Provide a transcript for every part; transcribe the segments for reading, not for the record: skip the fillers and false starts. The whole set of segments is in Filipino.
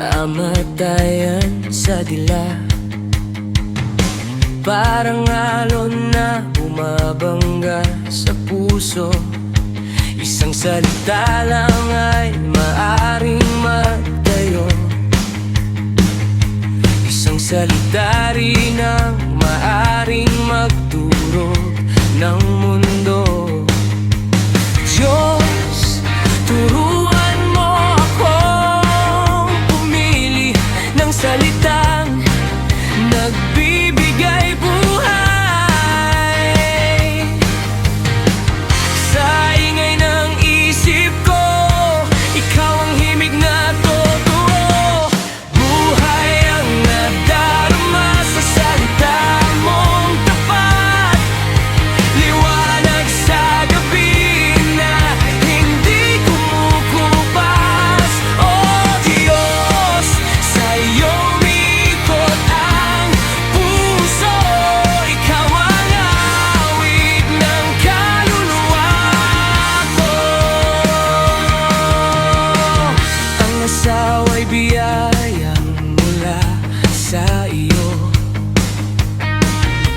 kamatayan sa dila. Parang alon na bumabangga sa puso. Isang salita lang ay maaaring magtayo. Isang salita rin ang maaaring magturo ng mundo. Diyos, turuan mo akong pumili ng salitang nagbibigay buhay. Sa ingay ng isip ko, ikaw ang himig na totoo. Buhay ang nadarama sa salita mong tapat. Liwanag sa gabi na hindi kumukupas. Oh Diyos, sa'yo umikot ang puso. Ikaw ang awit ng kaluluwa ko. Ang asawa'y biyayang mula sa iyo.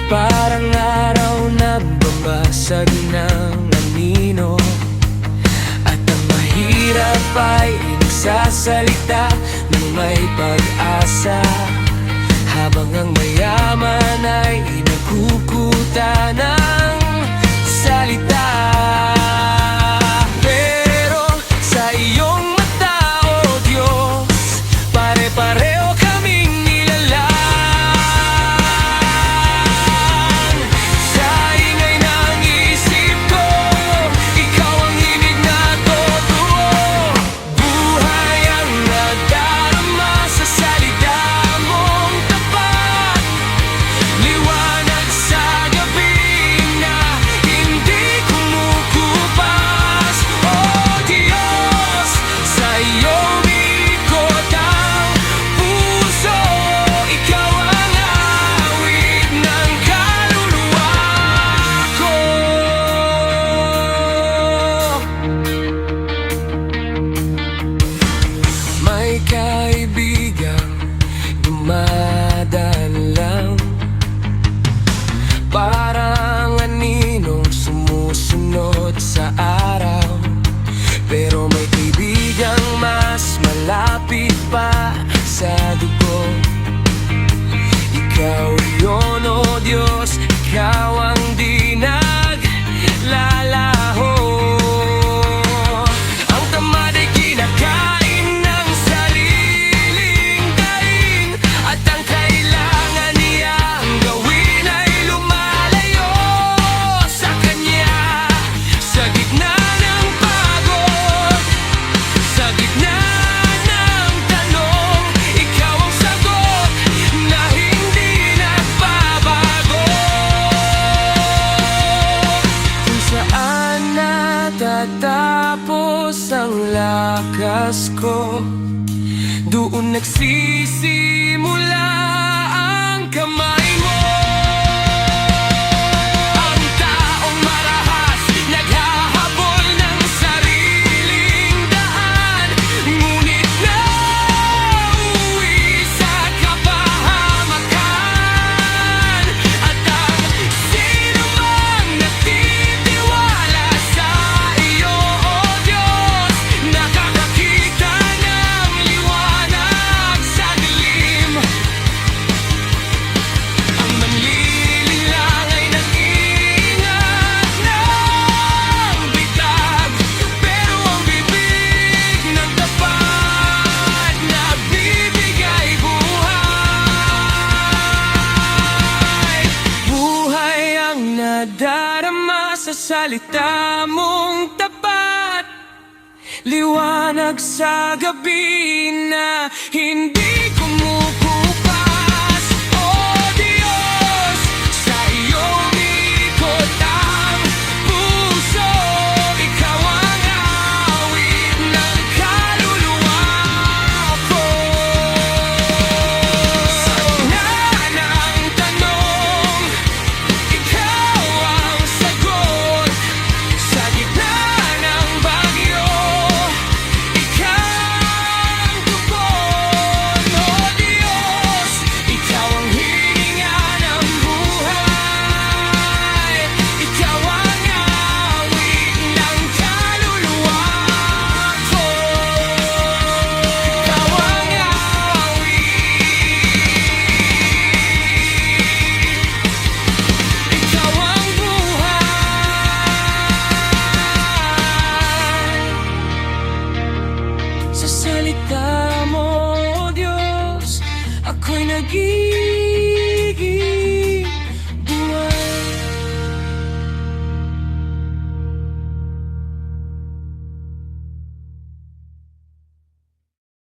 Parang araw na babasag ng anino. At ang mahirap ay nagsasalita ng may pag-asa, habang ang mayaman ay nagkukuta ng salita. Pero sa iyong mata, oh Diyos, pare-pareho kaming nilalang. Sa ingay ng isip ko, ikaw ang himig na totoo. Buhay ang nadarama sa salita mong tapat. Liwanag sa gabi na hindi kumukupas. Oh Diyos, sa'yo umikot ang puso. Ikaw ang awit ng kaluluwa ko. May kaibigang dumadaan lang, parang aninong sumusunod sa araw. Pero may kaibigang mas malapit pa sa dugo. Ikaw yun, oh Diyos, ikaw ang di naglalaho. Ang tamad ay kinakain ng sariling daing, at ang kailangan niyang gawin ay lumalayo sa kanya. Sa gitna ng pagod, sa gitna ng tanong, ikaw ang sagot na hindi nagbabago. Kung saan natatapos ang lakas ko, doon nagsisimula ang kamay mo. Ang taong marahas, naghahabol ng sariling daan, ngunit nauwi sa kapahamakan. At ang sinumang nagtitiwala sa iyo, oh Diyos, nakakakita ng liwanag sa dilim. Ang manlilinlang ay nag-iingat ng bitag, pero ang bibig ng tapat nagbibigay buhay. Buhay ang nadarama sa salita mong tapat. Liwanag sa gabi na hindi kumukupas. Oh Diyos, sa iyo umikot ang puso. Ikaw ang awit ng kaluluwa ko. Sa gitna ng tanong, ikaw ang sagot. Sa gitna ng bagyo, ikaw ang tugon. ako'y nag